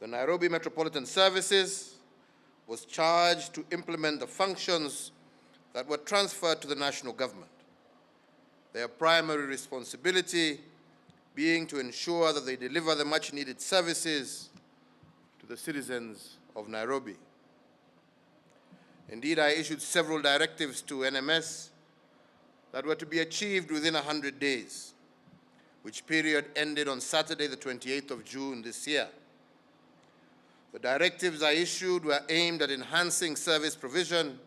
The Nairobi Metropolitan Services was charged to implement the functions that were transferred to the national government, their primary responsibility being to ensure that they deliver the much-needed services to the citizens of Nairobi. Indeed, I issued several directives to NMS that were to be achieved within 100 days, which period ended on Saturday, the 28th of June this year. The directives I issued were aimed at enhancing service provision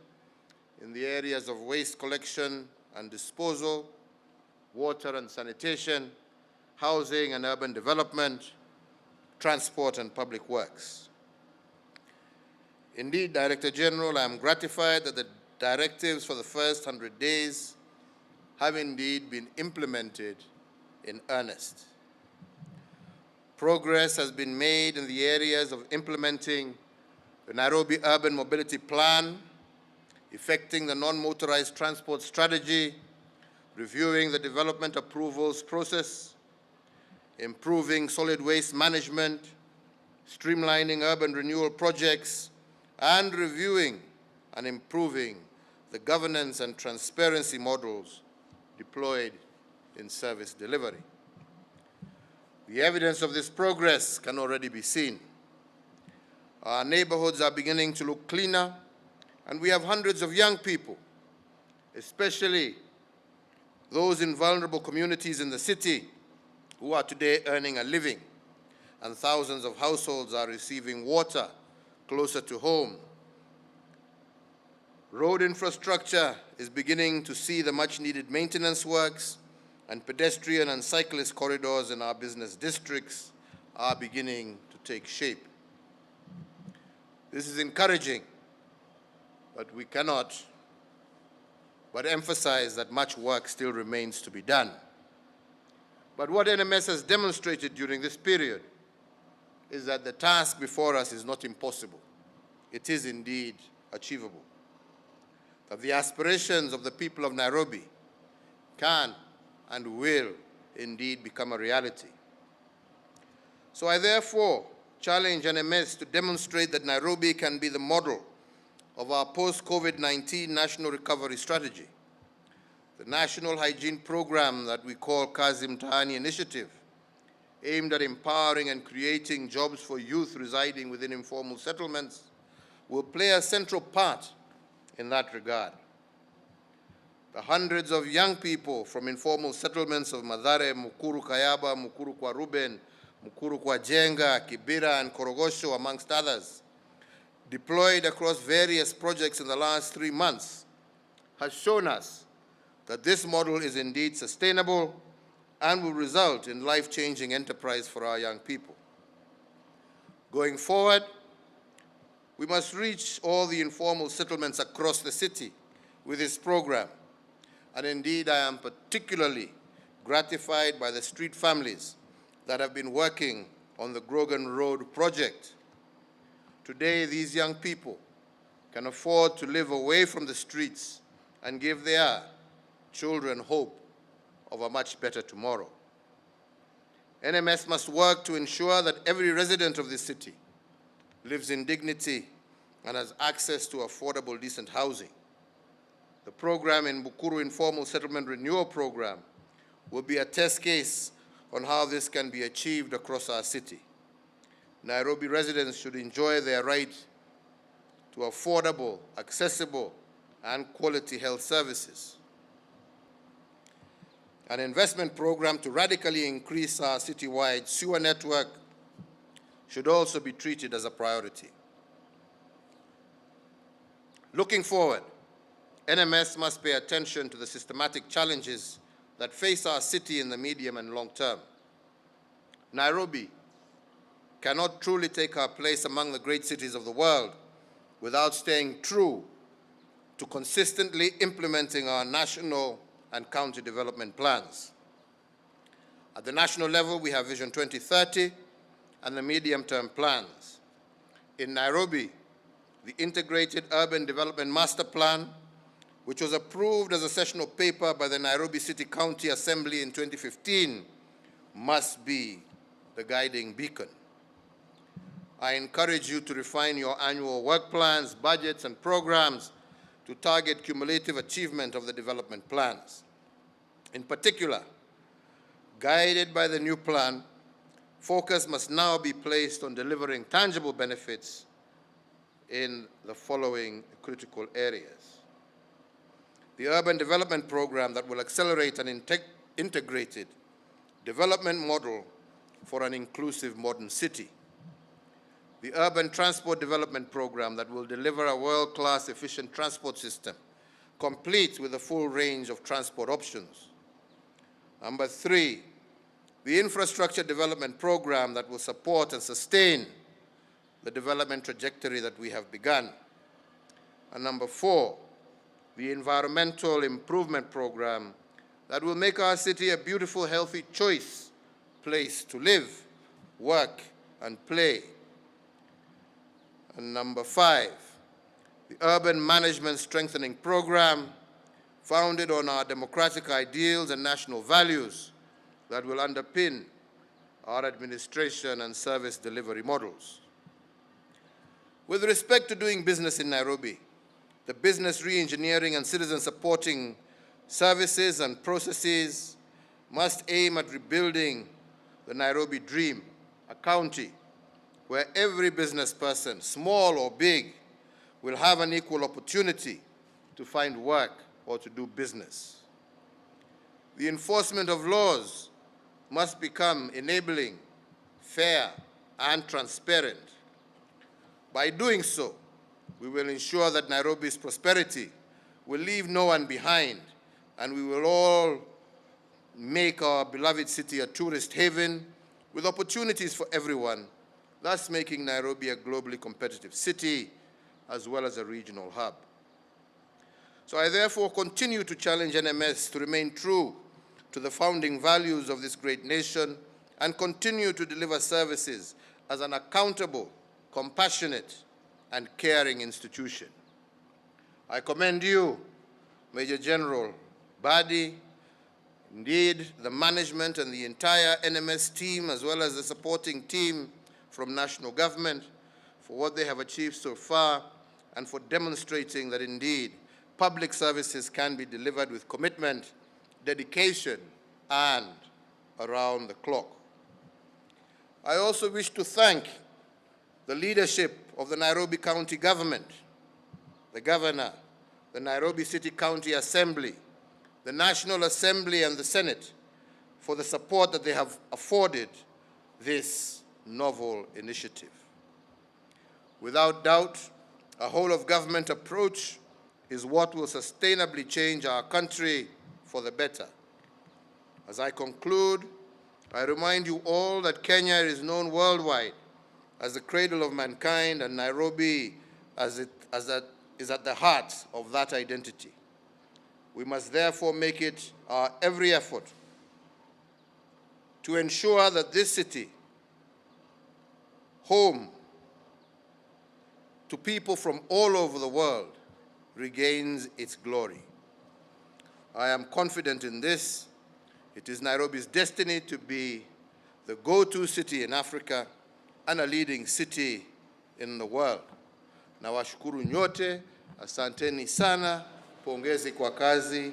in the areas of waste collection and disposal, water and sanitation, housing and urban development, transport and public works. Indeed, Director General, I am gratified that the directives for the first 100 days have indeed been implemented in earnest. Progress has been made in the areas of implementing the Nairobi Urban Mobility Plan, effecting the non-motorized transport strategy, reviewing the development approvals process, improving solid waste management, streamlining urban renewal projects, and reviewing and improving the governance and transparency models deployed in service delivery. The evidence of this progress can already be seen. Our neighborhoods are beginning to look cleaner, and we have hundreds of young people, especially those in vulnerable communities in the city, who are today earning a living, and thousands of households are receiving water closer to home. Road infrastructure is beginning to see the much-needed maintenance works, and pedestrian and cyclist corridors in our business districts are beginning to take shape. This is encouraging, but we cannot but emphasize that much work still remains to be done. But what NMS has demonstrated during this period is that the task before us is not impossible. It is indeed achievable. That the aspirations of the people of Nairobi can and will indeed become a reality. So I therefore challenge NMS to demonstrate that Nairobi can be the model of our post-COVID-19 national recovery strategy. The national hygiene program that we call Kazi Mtaani Initiative, aimed at empowering and creating jobs for youth residing within informal settlements, will play a central part in that regard. The hundreds of young people from informal settlements of Mathare, Mukuru Kayaba, Mukuru kwa Ruben, Mukuru kwa Jenga, Kibera, and Korogosho, amongst others, deployed across various projects in the last 3 months, has shown us that this model is indeed sustainable and will result in life-changing enterprise for our young people. Going forward, we must reach all the informal settlements across the city with this program. And indeed, I am particularly gratified by the street families that have been working on the Grogan Road project. Today, these young people can afford to live away from the streets and give their children hope of a much better tomorrow. NMS must work to ensure that every resident of this city lives in dignity and has access to affordable, decent housing. The program in Bukuru Informal Settlement Renewal Program will be a test case on how this can be achieved across our city. Nairobi residents should enjoy their right to affordable, accessible, and quality health services. An investment program to radically increase our citywide sewer network should also be treated as a priority. Looking forward, NMS must pay attention to the systematic challenges that face our city in the medium and long term. Nairobi cannot truly take our place among the great cities of the world without staying true to consistently implementing our national and county development plans. At the national level, we have Vision 2030 and the medium-term plans. In Nairobi, the Integrated Urban Development Master Plan, which was approved as a sessional paper by the Nairobi City County Assembly in 2015, must be the guiding beacon. I encourage you to refine your annual work plans, budgets, and programs to target cumulative achievement of the development plans. In particular, guided by the new plan, focus must now be placed on delivering tangible benefits in the following critical areas. The urban development program that will accelerate an integrated development model for an inclusive modern city. The urban transport development program that will deliver a world-class efficient transport system, complete with a full range of transport options. Number 3, the infrastructure development program that will support and sustain the development trajectory that we have begun. And number 4, the environmental improvement program that will make our city a beautiful, healthy place to live, work, and play. And number 5, the urban management strengthening program founded on our democratic ideals and national values that will underpin our administration and service delivery models. With respect to doing business in Nairobi, the business re-engineering and citizen supporting services and processes must aim at rebuilding the Nairobi dream, a county where every business person, small or big, will have an equal opportunity to find work or to do business. The enforcement of laws must become enabling, fair, and transparent. By doing so, we will ensure that Nairobi's prosperity will leave no one behind, and we will all make our beloved city a tourist haven with opportunities for everyone, thus making Nairobi a globally competitive city as well as a regional hub. So I therefore continue to challenge NMS to remain true to the founding values of this great nation and continue to deliver services as an accountable, compassionate, and caring institution. I commend you, Major General Badi, indeed the management and the entire NMS team, as well as the supporting team from national government, for what they have achieved so far and for demonstrating that indeed public services can be delivered with commitment, dedication, and around the clock. I also wish to thank the leadership of the Nairobi County Government, the Governor, the Nairobi City County Assembly, the National Assembly, and the Senate for the support that they have afforded this novel initiative. Without doubt, a whole-of-government approach is what will sustainably change our country for the better. As I conclude, I remind you all that Kenya is known worldwide as the cradle of mankind, and Nairobi is at the heart of that identity. We must therefore make it our every effort to ensure that this city, home to people from all over the world, regains its glory. I am confident in this. It is Nairobi's destiny to be the go-to city in Africa and a leading city in the world. Nawashukuru nyote, asanteni sana, pongezi kwa kazi.